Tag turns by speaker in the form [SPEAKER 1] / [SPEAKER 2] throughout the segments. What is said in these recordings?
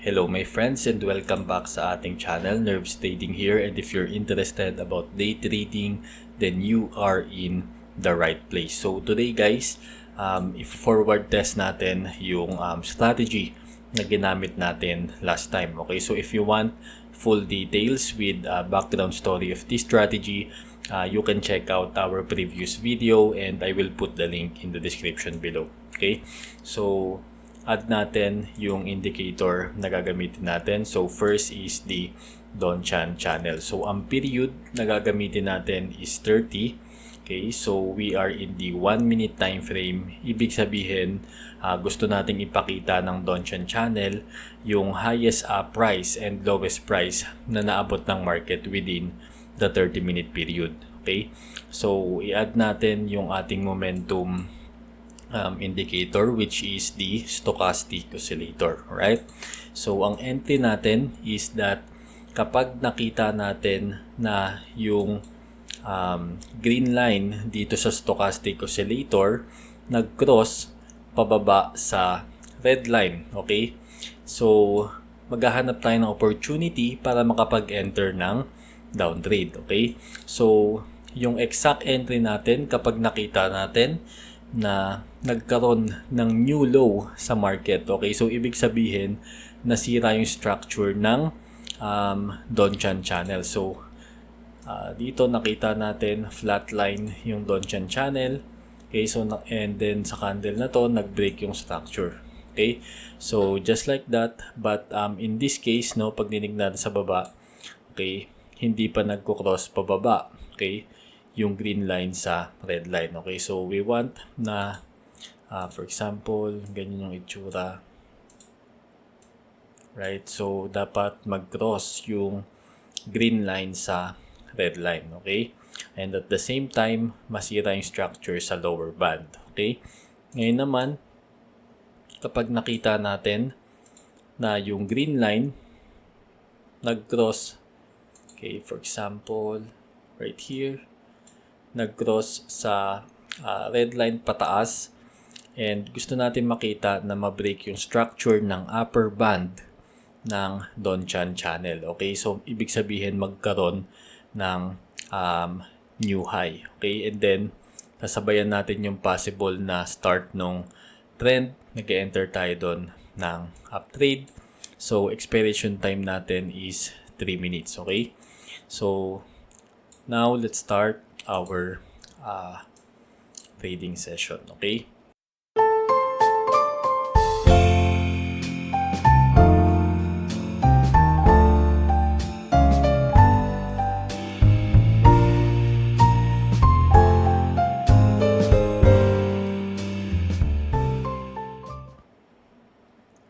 [SPEAKER 1] Hello my friends and welcome back sa ating channel, Nerves Trading here, and if you're interested about day trading, then you are in the right place. So today guys, if forward test natin yung strategy na ginamit natin last time. Okay, so if you want full details with background story of this strategy, you can check out our previous video and I will put the link in the description below. Okay, so add natin yung indicator na gagamitin natin. So first is the Donchan channel. So ang period na gagamitin natin is 30. Okay, so we are in the 1 minute time frame. Ibig sabihin, gusto nating ipakita ng Donchan channel yung highest price and lowest price na naabot ng market within the 30-minute period. Okay, so i-add natin yung ating momentum indicator, which is the stochastic oscillator. Alright, so ang entry natin is that kapag nakita natin na yung green line dito sa stochastic oscillator nag-cross pababa sa red line. Okay, so maghahanap tayo ng opportunity para makapag-enter ng down trade. Okay, so yung exact entry natin kapag nakita natin na nagkaroon ng new low sa market. Okay, so ibig sabihin nasira yung structure ng Donchan channel. So dito nakita natin flatline yung Donchan channel. Okay, so and then sa candle na to nag-break yung structure. Okay, so just like that, but in this case, no, pag dinignan sa baba, okay, hindi pa nagko-cross pababa. Okay, yung green line sa red line. Okay, so we want na for example, ganyan yung itsura. Right, so dapat mag-cross yung green line sa red line. Okay, and at the same time, masira yung structure sa lower band. Okay, ngayon naman, kapag nakita natin na yung green line nag-cross, okay, for example, right here, nag-cross sa red line pataas and gusto natin makita na ma-break yung structure ng upper band ng Donchan channel. Okay, so ibig sabihin magkaroon ng new high. Okay, and then sasabayan natin yung possible na start nung trend, nag-enter tayo doon ng uptrade. So expiration time natin is 3 minutes. Okay, so now let's start our trading session. Okay,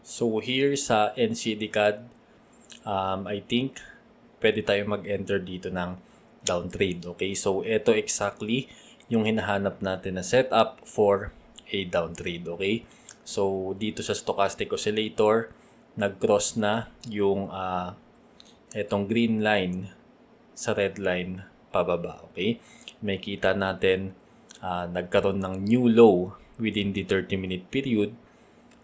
[SPEAKER 1] so here sa NCDCAD, I think pwede tayo mag-enter dito ng down trade. Okay, so ito exactly yung hinahanap natin na setup for a down trade. Okay, so dito sa stochastic oscillator nag-cross na yung etong green line sa red line pababa. Okay, may kita natin nagkaroon ng new low within the 30-minute period.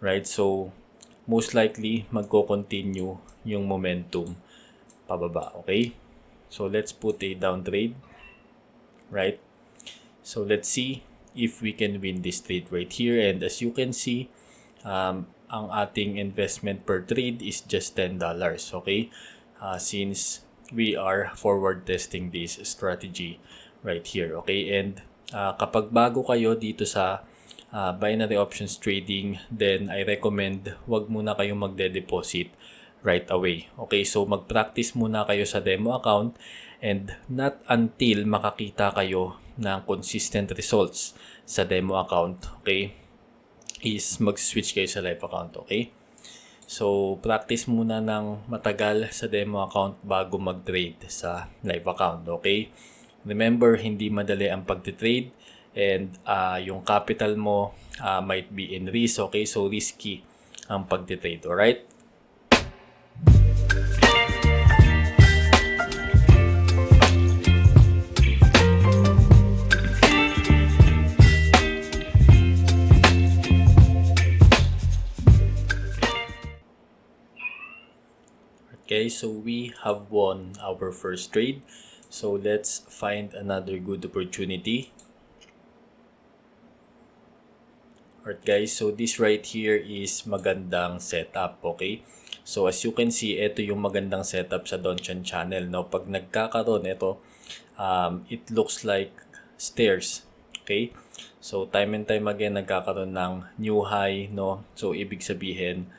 [SPEAKER 1] Right, so most likely magko-continue yung momentum pababa. Okay, so let's put a down trade. Right, so let's see if we can win this trade right here. And as you can see, ang ating investment per trade is just $10. Okay, since we are forward testing this strategy right here. Okay, and kapag bago kayo dito sa binary options trading, then I recommend wag muna kayong magde-deposit right away. Okay, so mag-practice muna kayo sa demo account and not until makakita kayo ng consistent results sa demo account, okay, is mag-switch kayo sa live account. Okay, so practice muna ng matagal sa demo account bago mag-trade sa live account. Okay, remember, hindi madali ang pag-trade and yung capital mo might be in risk. Okay, so risky ang pag-trade. Alright, Okay, so we have won our first trade. So let's find another good opportunity. Alright guys, so this right here is magandang setup, okay? So as you can see, ito yung magandang setup sa Donchan channel, no? Pag nagkakaroon ito, it looks like stairs, okay? So time and time again, nagkakaroon ng new high, no? So ibig sabihin,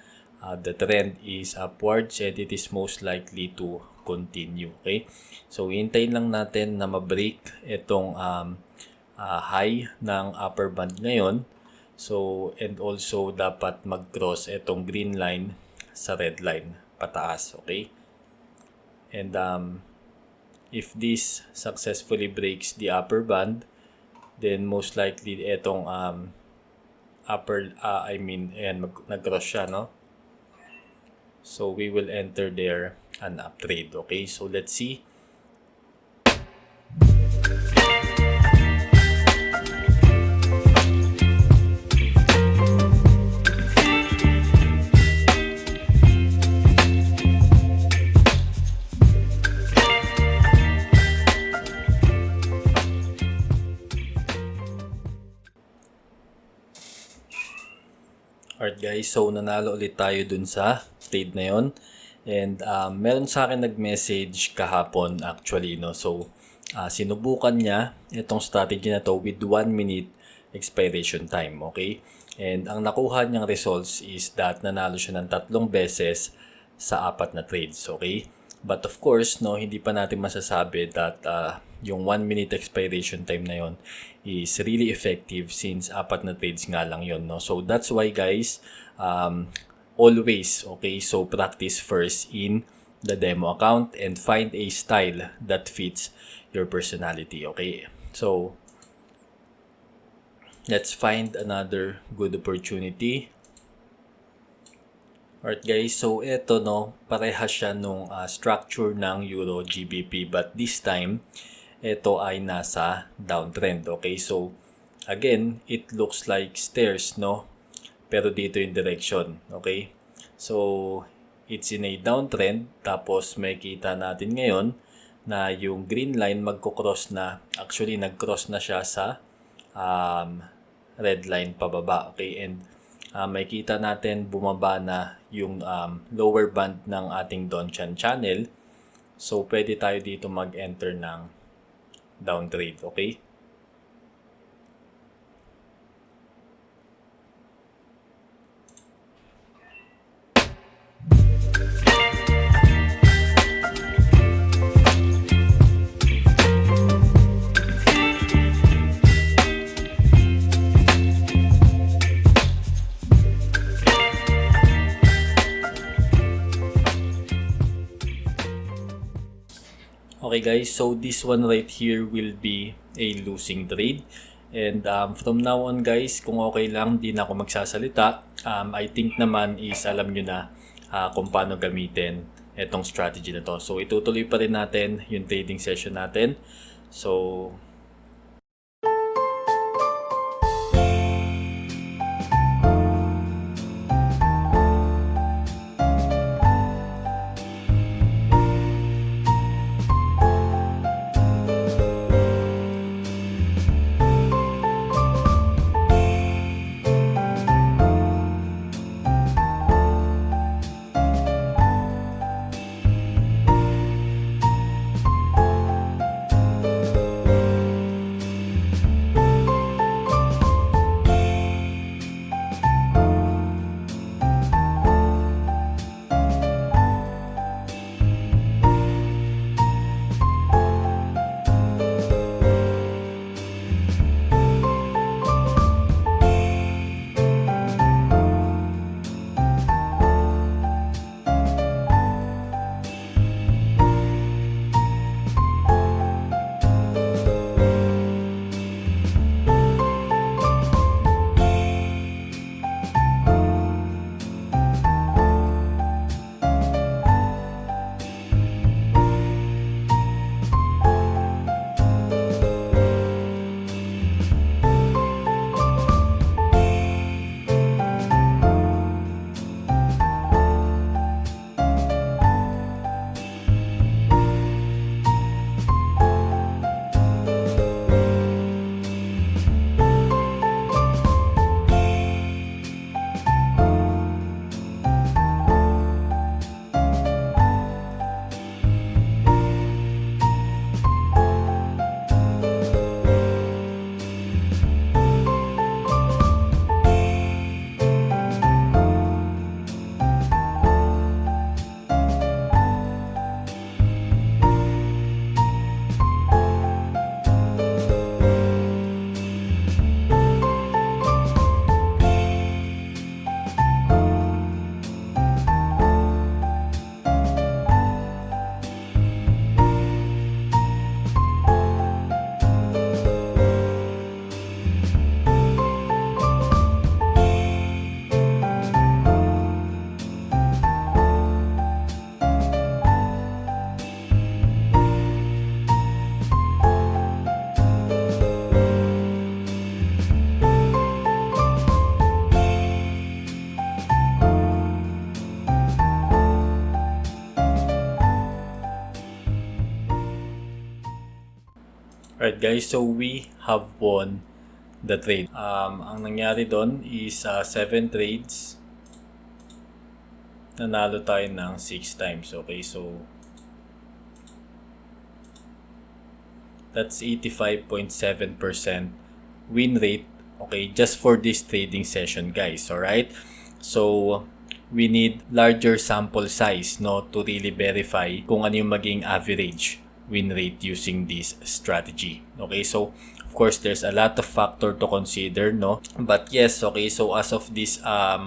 [SPEAKER 1] the trend is upwards and it is most likely to continue, okay? So hintayin lang natin na ma-break itong high ng upper band ngayon. So, and also dapat mag-cross itong green line sa red line pataas, okay? And if this successfully breaks the upper band, then most likely itong nag-cross siya, no? So, we will enter there an up trade, okay? So, let's see. Alright guys, so nanalo ulit tayo dun sa trade na yon. And meron sa akin nag-message kahapon actually, no. So sinubukan niya itong strategy na to with 1 minute expiration time, okay? And ang nakuha niyang results is that nanalo siya ng 3 beses sa 4 na trades, okay? But of course, no, hindi pa natin masasabi that yung 1 minute expiration time na yon is really effective since 4 na trades nga lang yon, no? So that's why guys, always, okay, so practice first in the demo account and find a style that fits your personality, okay? So let's find another good opportunity. Alright guys, so eto, no, parehas siya nung structure ng Euro GBP, but this time ito ay nasa downtrend, okay? So again, it looks like stairs, no, pero dito yung direction, okay? So it's in a downtrend, tapos may kita natin ngayon na yung green line magko-cross na, actually nag-cross na siya sa red line pababa, okay? And may kita natin bumaba na yung lower band ng ating Donchan channel. So pwede tayo dito mag-enter ng down trade, okay? Okay guys, so this one right here will be a losing trade. And from now on guys, kung okay lang, di na ako magsasalita. I think naman is alam nyo na kung paano gamitin itong strategy na to. So itutuloy pa rin natin yung trading session natin. So Alright guys, so we have won the trade. Ang nangyari doon is 7 trades. Nanalo tayo ng 6 times. Okay, so that's 85.7% win rate. Okay, just for this trading session guys. Alright, so we need larger sample size, no, to really verify kung ano yung maging average win rate using this strategy. Okay, so of course there's a lot of factor to consider, no, but yes, okay, so as of this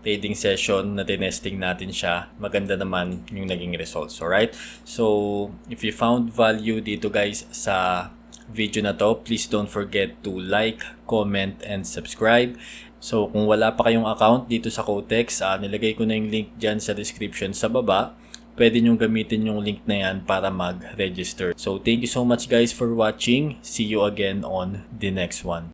[SPEAKER 1] trading session na tinesting natin siya, maganda naman yung naging results. Alright, so if you found value dito guys sa video na to, please don't forget to like, comment, and subscribe. So kung wala pa kayong account dito sa Kotex, nilagay ko na yung link dyan sa description sa baba. Pwede nyong gamitin yung link na yan para mag-register. So thank you so much guys for watching. See you again on the next one.